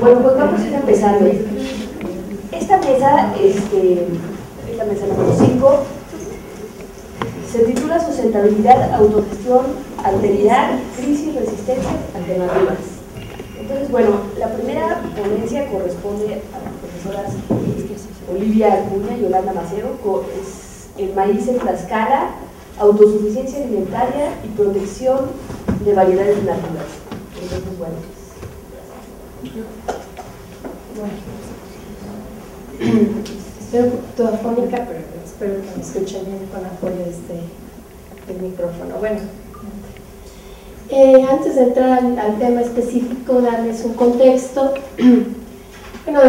Bueno, pues vamos a ir empezando. Esta mesa número 5, se titula Sustentabilidad, Autogestión, Alteridad, Crisis, Resistencia, Alternativas. Entonces, bueno, la primera ponencia corresponde a las profesoras Olivia Acuña y Yolanda Macedo, es el maíz en Tlaxcala, autosuficiencia alimentaria y protección de variedades nativas. Entonces, bueno. Estoy un poquito afónica, pero espero que me escuchen bien con apoyo del micrófono. Bueno, antes de entrar al tema específico, darles un contexto. Bueno,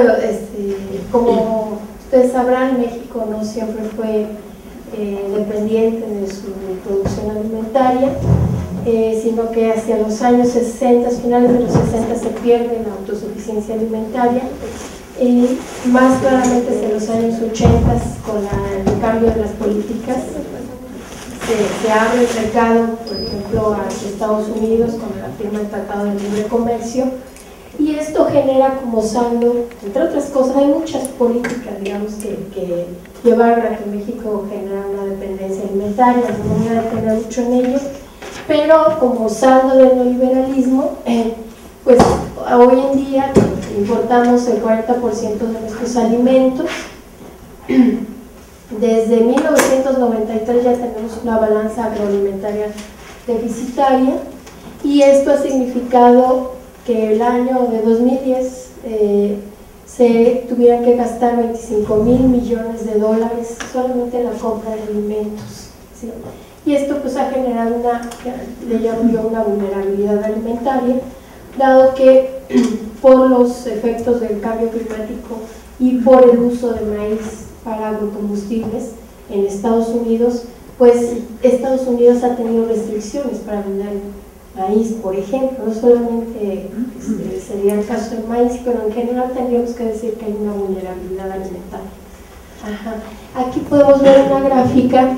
como ustedes sabrán, México no siempre fue dependiente de su producción alimentaria, sino que hacia los años 60, finales de los 60, se pierde la autosuficiencia alimentaria. Más claramente hacia los años 80, con el cambio de las políticas, se abre el mercado, por ejemplo, a Estados Unidos con la firma del Tratado de Libre Comercio, y esto genera como saldo, entre otras cosas, hay muchas políticas, digamos, que llevaron a que México generara una dependencia alimentaria. No voy a detener mucho en ello, pero como saldo del neoliberalismo, pues hoy en día importamos el 40% de nuestros alimentos. Desde 1993 ya tenemos una balanza agroalimentaria deficitaria, y esto ha significado que el año de 2010 se tuvieran que gastar 25,000 millones de dólares solamente en la compra de alimentos, ¿sí? Y esto pues ha generado una vulnerabilidad alimentaria, dado que por los efectos del cambio climático y por el uso de maíz para agrocombustibles en Estados Unidos, pues Estados Unidos ha tenido restricciones para vender maíz, por ejemplo. No solamente sería el caso del maíz, pero en general tendríamos que decir que hay una vulnerabilidad alimentaria. Aquí podemos ver una gráfica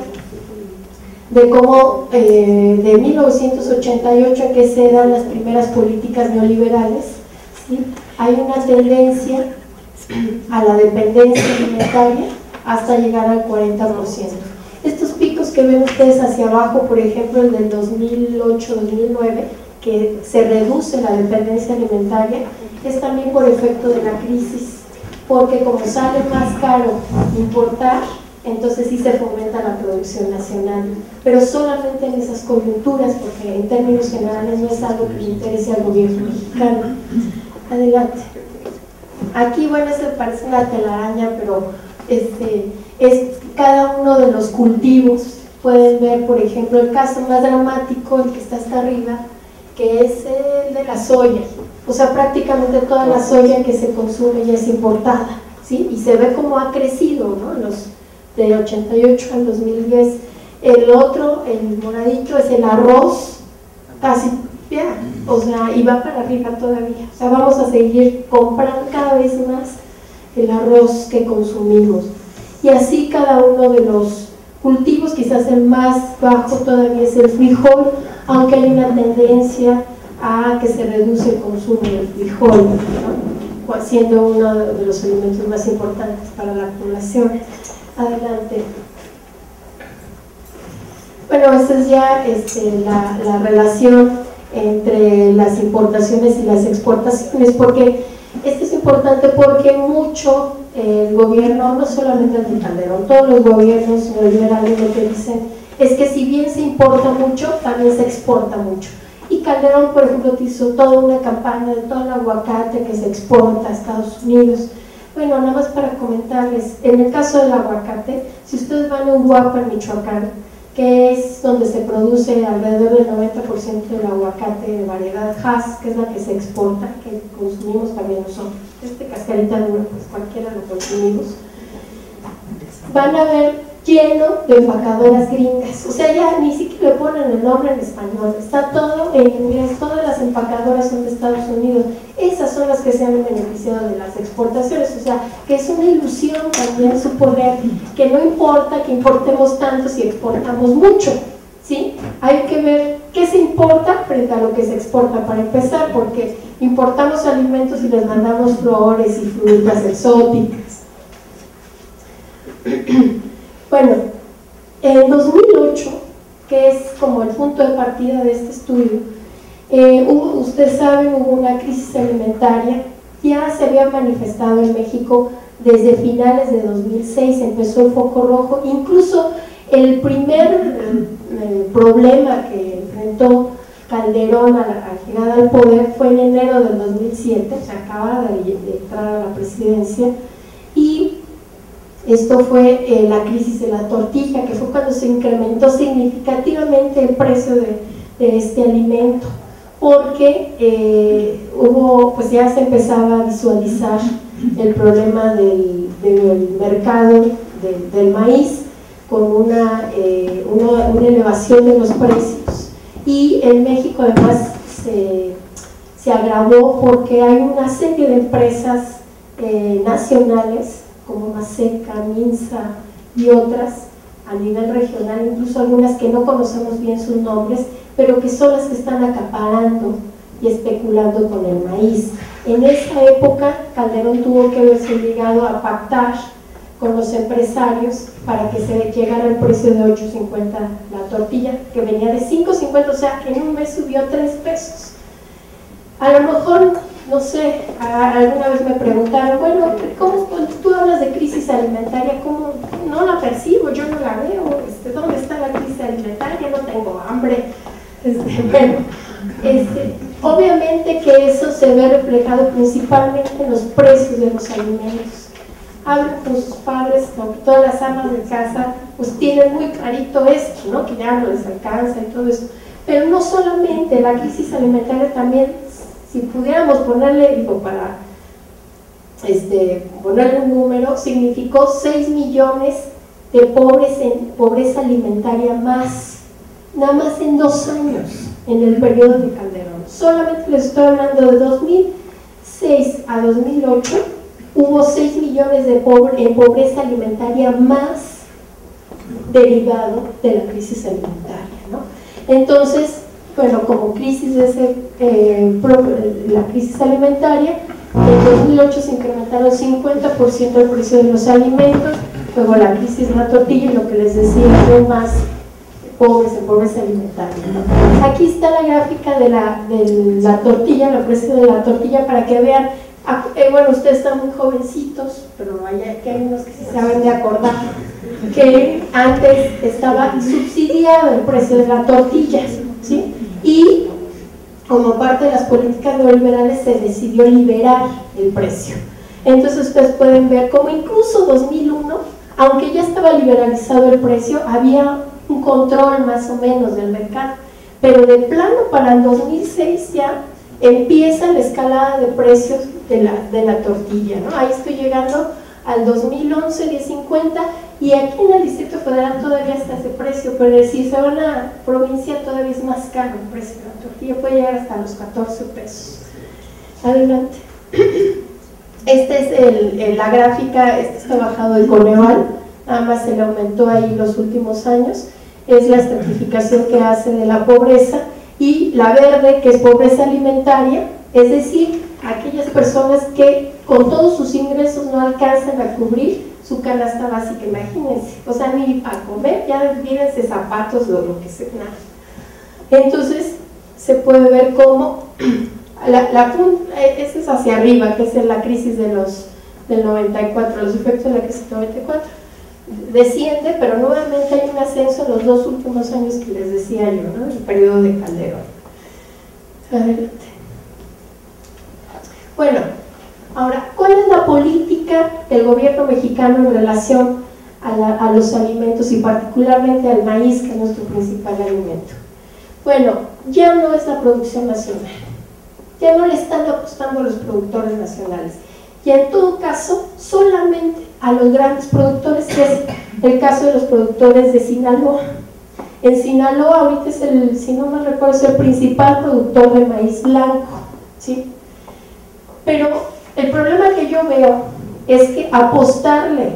de cómo de 1988 a que se dan las primeras políticas neoliberales, ¿sí? Hay una tendencia a la dependencia alimentaria hasta llegar al 40%. Estos picos que ven ustedes hacia abajo, por ejemplo el del 2008-2009, que se reduce la dependencia alimentaria, es también por efecto de la crisis, porque como sale más caro importar, entonces sí se fomenta la producción nacional, pero solamente en esas coyunturas, porque en términos generales no es algo que le interese al gobierno mexicano. Adelante. Aquí, bueno, esto parece una telaraña, pero es cada uno de los cultivos. Pueden ver, por ejemplo, el caso más dramático, el que está hasta arriba, que es el de la soya. O sea, prácticamente toda la soya que se consume ya es importada, ¿sí? Y se ve cómo ha crecido, ¿no? Del 88 al 2010. El otro, el moradito, es el arroz, casi, ya, o sea, y va para arriba todavía. O sea, vamos a seguir comprando cada vez más el arroz que consumimos. Y así cada uno de los cultivos, quizás el más bajo todavía es el frijol, aunque hay una tendencia a que se reduce el consumo del frijol, ¿no? Siendo uno de los alimentos más importantes para la población. Adelante. Bueno, esta es ya la relación entre las importaciones y las exportaciones, porque esto es importante porque mucho el gobierno, no solamente el de Calderón, todos los gobiernos neoliberales lo que dicen es que si bien se importa mucho, también se exporta mucho. Y Calderón, por ejemplo, hizo toda una campaña de todo el aguacate que se exporta a Estados Unidos. Bueno, nada más para comentarles, en el caso del aguacate, si ustedes van a Uruapan, Michoacán, que es donde se produce alrededor del 90% del aguacate de variedad Hass, que es la que se exporta, que consumimos también nosotros. Cascarita dura, pues cualquiera lo consumimos. Van a ver lleno de empacadoras gringas, o sea, ya ni siquiera le ponen el nombre en español, está todo en inglés, todas las empacadoras son de Estados Unidos. Esas son las que se han beneficiado de las exportaciones, o sea, que es una ilusión también suponer que no importa que importemos tanto si exportamos mucho, ¿sí? Hay que ver qué se importa frente a lo que se exporta para empezar, porque importamos alimentos y les mandamos flores y frutas exóticas. Bueno, en 2008, que es como el punto de partida de este estudio, ustedes saben, hubo una crisis alimentaria, ya se había manifestado en México desde finales de 2006, empezó el foco rojo, incluso el primer problema que enfrentó Calderón a la llegada al poder fue en enero del 2007, se acaba de entrar a la presidencia, y esto fue la crisis de la tortilla, que fue cuando se incrementó significativamente el precio de este alimento, porque pues ya se empezaba a visualizar el problema del mercado del maíz, con una elevación de los precios, y en México además se agravó porque hay una serie de empresas nacionales como Maseca, Minsa y otras a nivel regional, incluso algunas que no conocemos bien sus nombres, pero que son las que están acaparando y especulando con el maíz. En esa época Calderón tuvo que verse obligado a pactar con los empresarios para que se llegara al precio de 8.50 la tortilla, que venía de 5.50, o sea, en un mes subió 3 pesos. A lo mejor, no sé, alguna vez me preguntaron, bueno, ¿cómo cuando tú hablas de crisis alimentaria, cómo no la percibo? Yo no la veo, ¿dónde está la crisis alimentaria? No tengo hambre. Obviamente que eso se ve reflejado principalmente en los precios de los alimentos. Hablan con sus padres, aunque todas las amas de casa pues tienen muy clarito esto, ¿no? Que ya no les alcanza y todo eso. Pero no solamente la crisis alimentaria, también, si pudiéramos ponerle, digo, para ponerle un número, significó 6 millones de pobres en pobreza alimentaria más, nada más en 2 años, en el periodo de Calderón. Solamente les estoy hablando de 2006 a 2008, hubo 6 millones de en pobreza alimentaria más derivado de la crisis alimentaria, ¿no? Entonces, bueno, como crisis la crisis alimentaria, en 2008 se incrementaron 50% el precio de los alimentos, luego la crisis de la tortilla, y lo que les decía, aún más pobres en pobreza alimentaria, ¿no? Aquí está la gráfica de la tortilla, el precio de la tortilla, para que vean. Bueno, ustedes están muy jovencitos, pero que hay unos que sí saben de acordar que antes estaba subsidiado el precio de la tortilla, ¿sí? Y como parte de las políticas neoliberales se decidió liberar el precio. Entonces ustedes pueden ver cómo incluso 2001, aunque ya estaba liberalizado el precio, había un control más o menos del mercado, pero de plano para el 2006 ya empieza la escalada de precios de la tortilla, ¿no? Ahí estoy llegando al 2011, 10.50, y aquí en el Distrito Federal todavía está ese precio, pero si se va a la provincia todavía es más caro el precio de la tortilla, puede llegar hasta los 14 pesos. Adelante. Esta es la gráfica, está bajado del Coneval, nada más se le aumentó ahí los últimos años, es la estratificación que hace de la pobreza, y la verde, que es pobreza alimentaria, es decir, aquellas personas que con todos sus ingresos no alcanzan a cubrir su canasta básica, imagínense, o sea, ni para comer, ya olvídense zapatos o lo que sea, nada. Entonces, se puede ver cómo esa es hacia arriba, que es la crisis del 94, los efectos de la crisis del 94, desciende, pero nuevamente hay un ascenso en los 2 últimos años que les decía yo, ¿no? El periodo de Calderón. Adelante. Bueno, ahora, ¿cuál es la política del gobierno mexicano en relación a los alimentos y particularmente al maíz, que es nuestro principal alimento? Bueno, ya no es la producción nacional, ya no le están apostando a los productores nacionales, y en todo caso solamente a los grandes productores, que es el caso de los productores de Sinaloa. En Sinaloa ahorita es si no me recuerdo, es el principal productor de maíz blanco, ¿sí? Pero el problema que yo veo es que apostarle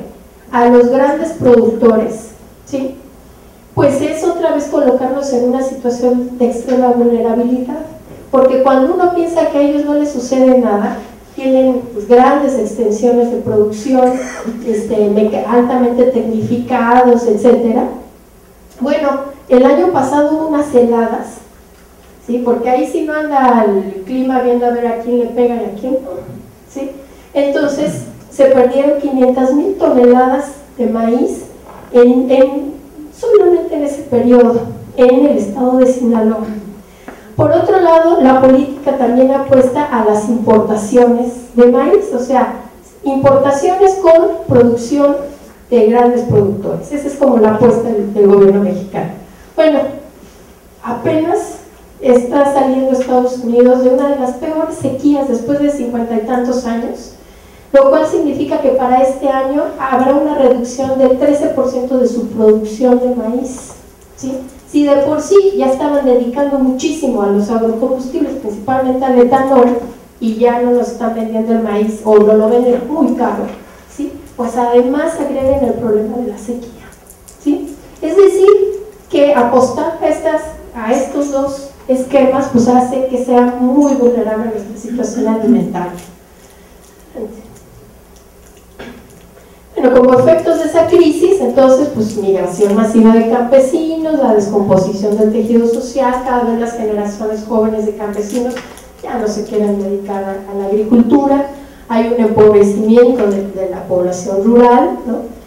a los grandes productores, ¿sí?, pues es otra vez colocarnos en una situación de extrema vulnerabilidad, porque cuando uno piensa que a ellos no les sucede nada, tienen pues, grandes extensiones de producción, altamente tecnificados, etcétera. Bueno, el año pasado hubo unas heladas, ¿sí? Porque ahí sí no anda el clima viendo a ver a quién le pegan y a quién no, ¿sí? Entonces se perdieron 500,000 toneladas de maíz solamente en ese periodo en el estado de Sinaloa. Por otro lado, la política también apuesta a las importaciones de maíz, o sea, importaciones con producción de grandes productores. Esa es como la apuesta del gobierno mexicano. Bueno, apenas está saliendo Estados Unidos de una de las peores sequías después de 50 y tantos años, lo cual significa que para este año habrá una reducción del 13% de su producción de maíz, ¿sí? Si de por sí ya estaban dedicando muchísimo a los agrocombustibles, principalmente al etanol, y ya no nos están vendiendo el maíz o no lo venden muy caro, ¿sí? Pues además agreguen el problema de la sequía, ¿sí? Es decir, que apostar a estos dos esquemas pues hace que sea muy vulnerable nuestra situación alimentaria. Bueno, como efectos de esa crisis, entonces, pues migración masiva de campesinos, la descomposición del tejido social, cada vez las generaciones jóvenes de campesinos ya no se quieren dedicar a la agricultura, hay un empobrecimiento de la población rural, ¿no?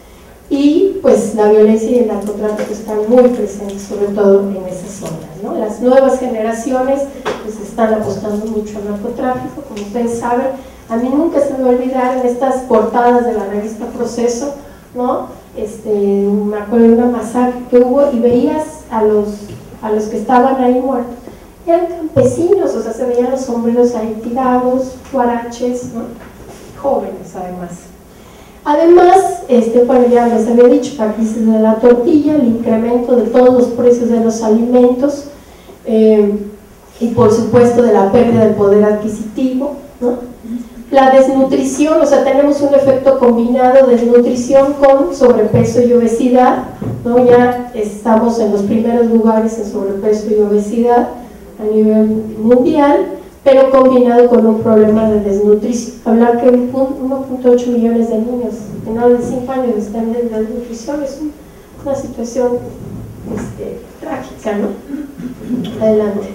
Y pues la violencia y el narcotráfico están muy presentes, sobre todo en esas zonas, ¿no? Las nuevas generaciones pues están apostando mucho al narcotráfico, como ustedes saben. A mí nunca se me olvidaron estas portadas de la revista Proceso, ¿no? Me acuerdo de una masacre que hubo y veías a los que estaban ahí muertos, eran campesinos, o sea, se veían los sombreros ahí tirados, huaraches, ¿no? Jóvenes además. Además, bueno, ya les había dicho, la crisis de la tortilla, el incremento de todos los precios de los alimentos y por supuesto de la pérdida del poder adquisitivo, ¿no? La desnutrición, o sea, tenemos un efecto combinado de desnutrición con sobrepeso y obesidad, ¿no? Ya estamos en los primeros lugares en sobrepeso y obesidad a nivel mundial, pero combinado con un problema de desnutrición. Hablar que 1.8 millones de niños menores de 5 años están en desnutrición es una situación trágica, ¿no? Adelante.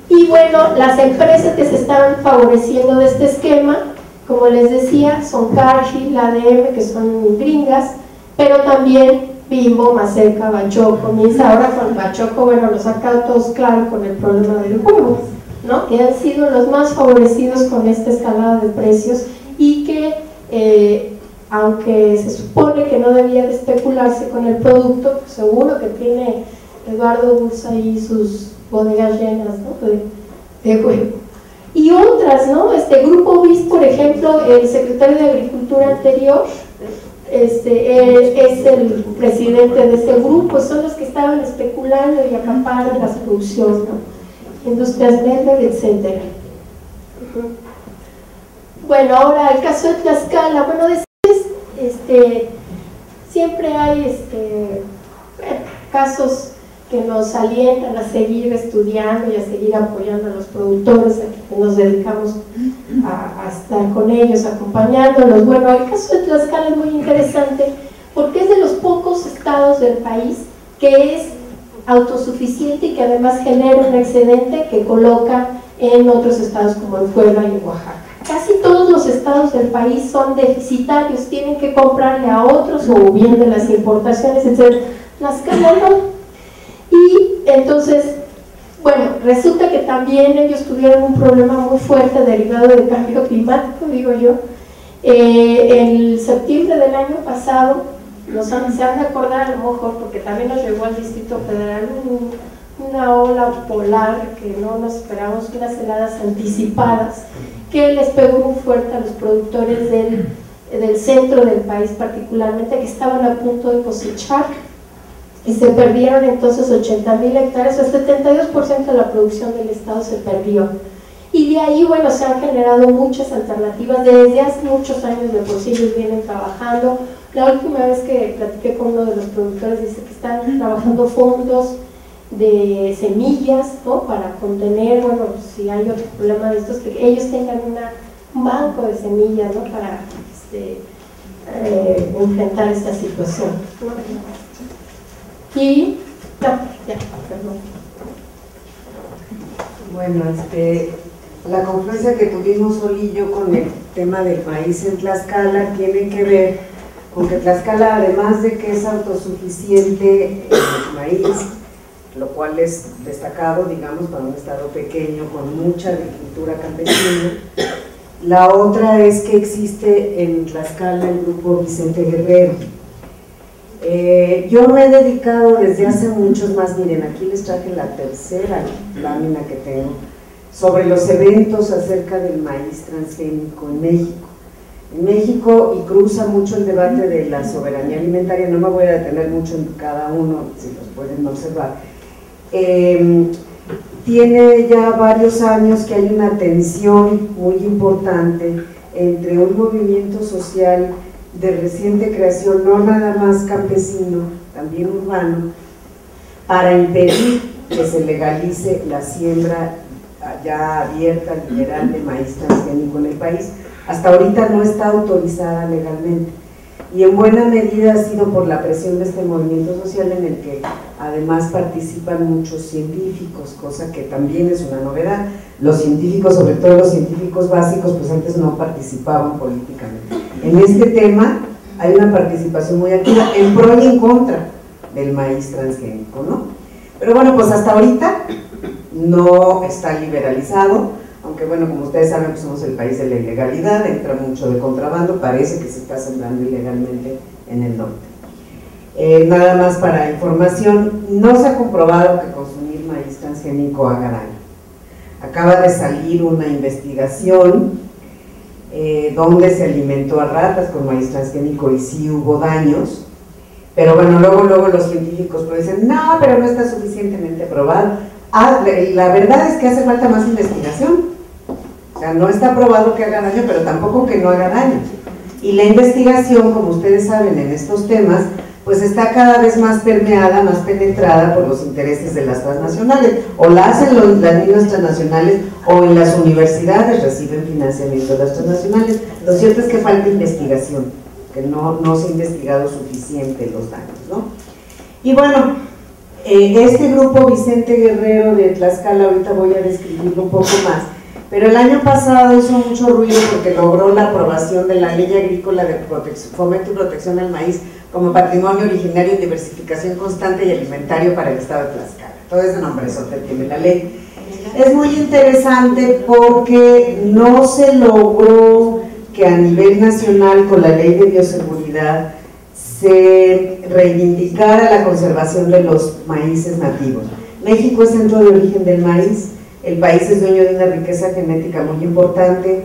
Y bueno, las empresas que se están favoreciendo de este esquema, como les decía, son Cargill, ADM, que son gringas, pero también Bimbo, Maseca, Bachoco, Minsa. Ahora con Bachoco, bueno, nos ha quedado todos claro con el problema del huevo, ¿no? Que han sido los más favorecidos con esta escalada de precios y que, aunque se supone que no debía de especularse con el producto, pues seguro que tiene Eduardo Bursa ahí sus bodegas llenas, ¿no? de huevo. Y otras, ¿no? Grupo BIS, por ejemplo, el secretario de Agricultura anterior, es el presidente de este grupo, son los que estaban especulando y acaparan las producciones, ¿no? Industrias Network, etc. Bueno, ahora el caso de Tlaxcala, bueno, después, siempre hay casos que nos alientan a seguir estudiando y a seguir apoyando a los productores, a que nos dedicamos a estar con ellos, acompañándolos. Bueno, el caso de Tlaxcala es muy interesante porque es de los pocos estados del país que es autosuficiente y que además genera un excedente que coloca en otros estados como en Puebla y en Oaxaca. Casi todos los estados del país son deficitarios, tienen que comprarle a otros o bien de las importaciones, etc. Tlaxcala no. Y entonces, bueno, resulta que también ellos tuvieron un problema muy fuerte derivado del cambio climático, digo yo. En septiembre del año pasado, se han de acordar a lo mejor, porque también nos llegó al Distrito Federal una ola polar que no nos esperábamos, unas heladas anticipadas, que les pegó muy fuerte a los productores del centro del país particularmente, que estaban a punto de cosechar. Y se perdieron entonces 80,000 hectáreas, el 72% de la producción del estado se perdió. Y de ahí, bueno, se han generado muchas alternativas, desde hace muchos años de por sí ellos vienen trabajando La última vez que platiqué con uno de los productores dice que están trabajando fondos de semillas, ¿no? Para contener, bueno, si hay otro problema de estos, que ellos tengan un banco de semillas, ¿no? Para enfrentar esta situación. Y ya, perdón. Bueno, la conferencia que tuvimos Sol y yo con el tema del maíz en Tlaxcala tiene que ver con que Tlaxcala, además de que es autosuficiente en maíz, lo cual es destacado, digamos, para un estado pequeño con mucha agricultura campesina. La otra es que existe en Tlaxcala el grupo Vicente Guerrero. Yo me he dedicado desde hace muchos más, miren, aquí les traje la tercera lámina que tengo, sobre los eventos acerca del maíz transgénico en México. En México, y cruza mucho el debate de la soberanía alimentaria, no me voy a detener mucho en cada uno, si los pueden observar. Tiene ya varios años que hay una tensión muy importante entre un movimiento social de reciente creación, no nada más campesino, también urbano, para impedir que se legalice la siembra ya abierta, liberal, de maíz transgénico en el país. Hasta ahorita no está autorizada legalmente, y en buena medida ha sido por la presión de este movimiento social, en el que además participan muchos científicos, cosa que también es una novedad. Los científicos, sobre todo los científicos básicos, pues antes no participaban políticamente. En este tema hay una participación muy activa en pro y en contra del maíz transgénico, ¿no? Pero bueno, pues hasta ahorita no está liberalizado, aunque bueno, como ustedes saben, pues somos el país de la ilegalidad, entra mucho de contrabando, parece que se está sembrando ilegalmente en el norte. Nada más para información, no se ha comprobado que consumir maíz transgénico haga daño. Acaba de salir una investigación donde se alimentó a ratas con maíz transgénico y sí hubo daños, pero bueno, luego los científicos pues dicen, no, pero no está suficientemente probado. La verdad es que hace falta más investigación. O sea, no está probado que haga daño, pero tampoco que no haga daño. Y la investigación, como ustedes saben, en estos temas, pues está cada vez más permeada, más penetrada por los intereses de las transnacionales. O la hacen las mismas transnacionales, o en las universidades reciben financiamiento de las transnacionales. Lo cierto es que falta investigación, que no se ha investigado suficiente los daños, ¿no? Y bueno, este grupo Vicente Guerrero de Tlaxcala, ahorita voy a describirlo un poco más, pero el año pasado hizo mucho ruido porque logró la aprobación de la Ley Agrícola de Fomento y Protección al Maíz como Patrimonio Originario y Diversificación Constante y Alimentario para el Estado de Tlaxcala. Todo ese nombrezote tiene la ley. Es muy interesante porque no se logró que a nivel nacional, con la Ley de Bioseguridad, se reivindicara la conservación de los maíces nativos. México es centro de origen del maíz, el país es dueño de una riqueza genética muy importante,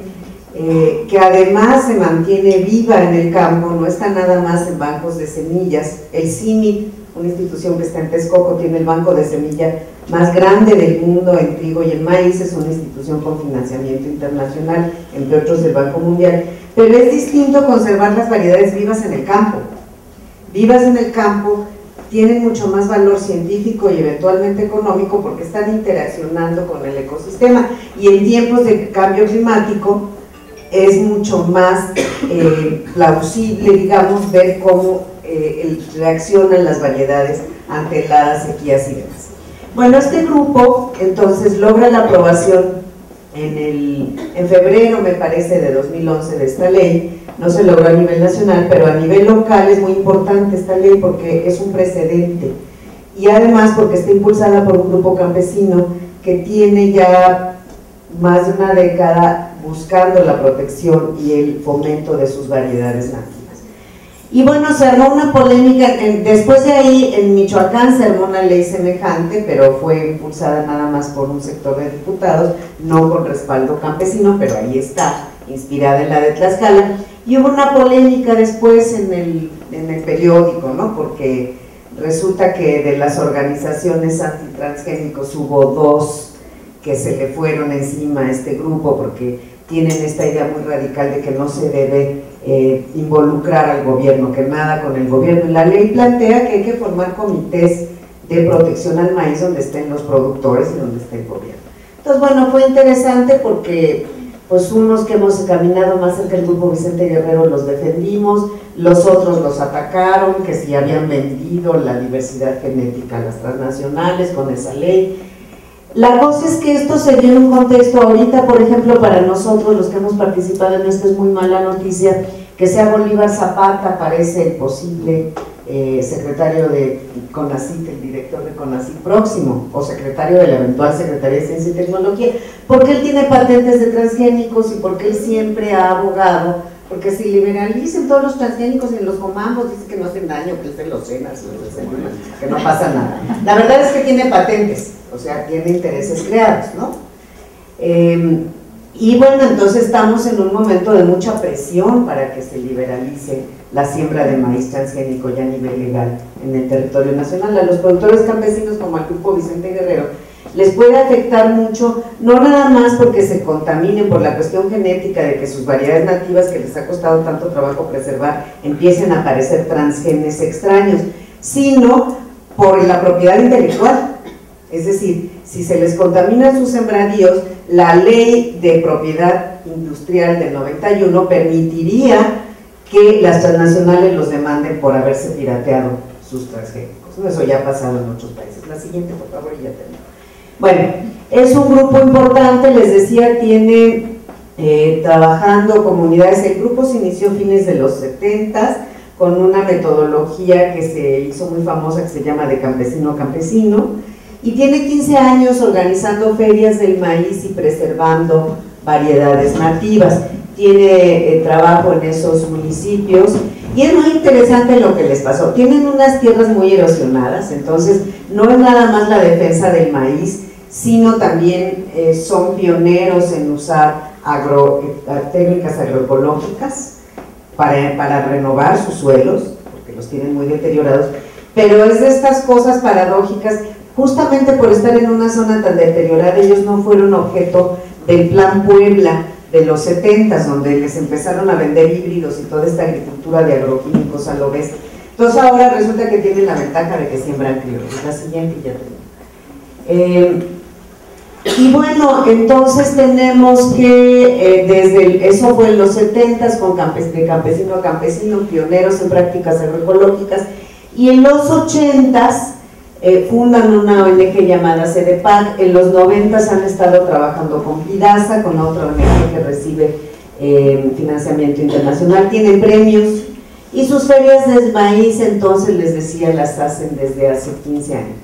que además se mantiene viva en el campo, no está nada más en bancos de semillas. El CIMIC, una institución que está en Texcoco, tiene el banco de semilla más grande del mundo en trigo y en maíz, es una institución con financiamiento internacional, entre otros del Banco Mundial, pero es distinto conservar las variedades vivas en el campo. Vivas en el campo tienen mucho más valor científico y eventualmente económico porque están interaccionando con el ecosistema, y en tiempos de cambio climático es mucho más plausible, digamos, ver cómo reaccionan las variedades ante heladas, sequías y demás. Bueno, este grupo entonces logra la aprobación en febrero, me parece, de 2011 de esta ley. No se logró a nivel nacional, pero a nivel local es muy importante esta ley porque es un precedente, y además porque está impulsada por un grupo campesino que tiene ya más de una década buscando la protección y el fomento de sus variedades nativas. Y bueno, se armó una polémica, después de ahí en Michoacán se armó una ley semejante, pero fue impulsada nada más por un sector de diputados, no con respaldo campesino, pero ahí está, inspirada en la de Tlaxcala. Y hubo una polémica después en el periódico, ¿no? Porque resulta que de las organizaciones antitransgénicos hubo dos que se le fueron encima a este grupo porque tienen esta idea muy radical de que no se debe involucrar al gobierno, que nada con el gobierno. La ley plantea que hay que formar comités de protección al maíz donde estén los productores y donde esté el gobierno. Entonces, bueno, fue interesante porque pues unos que hemos caminado más cerca del grupo Vicente Guerrero los defendimos, los otros los atacaron, que si habían vendido la diversidad genética a las transnacionales con esa ley. La cosa es que esto se dio en un contexto ahorita, por ejemplo, para nosotros los que hemos participado en esto es muy mala noticia que sea Bolívar Zapata, parece el posible secretario de CONACYT, el director de CONACYT próximo, o secretario de la eventual Secretaría de Ciencia y Tecnología, porque él tiene patentes de transgénicos y porque él siempre ha abogado porque se liberalicen todos los transgénicos y los comamos, dice que no hacen daño, que es de los cenas, que no pasa nada. La verdad es que tiene patentes, o sea, tiene intereses creados, ¿no? Y bueno, entonces estamos en un momento de mucha presión para que se liberalice la siembra de maíz transgénico ya a nivel legal en el territorio nacional. A los productores campesinos como al grupo Vicente Guerrero les puede afectar mucho, no nada más porque se contaminen por la cuestión genética de que sus variedades nativas que les ha costado tanto trabajo preservar empiecen a aparecer transgenes extraños, sino por la propiedad intelectual. Es decir, si se les contaminan sus sembradíos, la ley de propiedad industrial del 91 permitiría que las transnacionales los demanden por haberse pirateado sus transgénicos. Eso ya ha pasado en otros países. La siguiente, por favor, y ya termino. Bueno, es un grupo importante, les decía, tiene trabajando comunidades. El grupo se inició a fines de los 70s con una metodología que se hizo muy famosa que se llama de campesino a campesino, y tiene 15 años organizando ferias del maíz y preservando variedades nativas. Tiene trabajo en esos municipios y es muy interesante lo que les pasó. Tienen unas tierras muy erosionadas, entonces no es nada más la defensa del maíz, sino también son pioneros en usar técnicas agroecológicas para renovar sus suelos, porque los tienen muy deteriorados, pero es de estas cosas paradójicas. Justamente por estar en una zona tan deteriorada, ellos no fueron objeto del Plan Puebla de los 70s, donde les empezaron a vender híbridos y toda esta agricultura de agroquímicos a lo bestia. Entonces ahora resulta que tienen la ventaja de que siembran criollos. La siguiente ya tengo. Y bueno, entonces tenemos que eso fue en los 70s con de campesino a campesino, pioneros en prácticas agroecológicas, y en los 80s fundan una ONG llamada CEDEPAC. En los 90s han estado trabajando con PIDASA, con otra ONG que recibe financiamiento internacional, tienen premios, y sus ferias de maíz, entonces les decía, las hacen desde hace 15 años.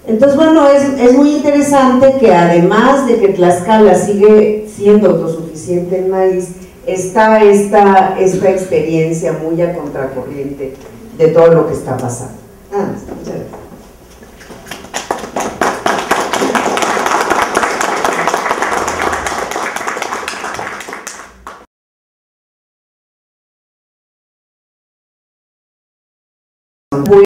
Entonces, bueno, es muy interesante que además de que Tlaxcala sigue siendo autosuficiente en maíz, está esta experiencia muy a contracorriente de todo lo que está pasando. Muchas gracias. Muy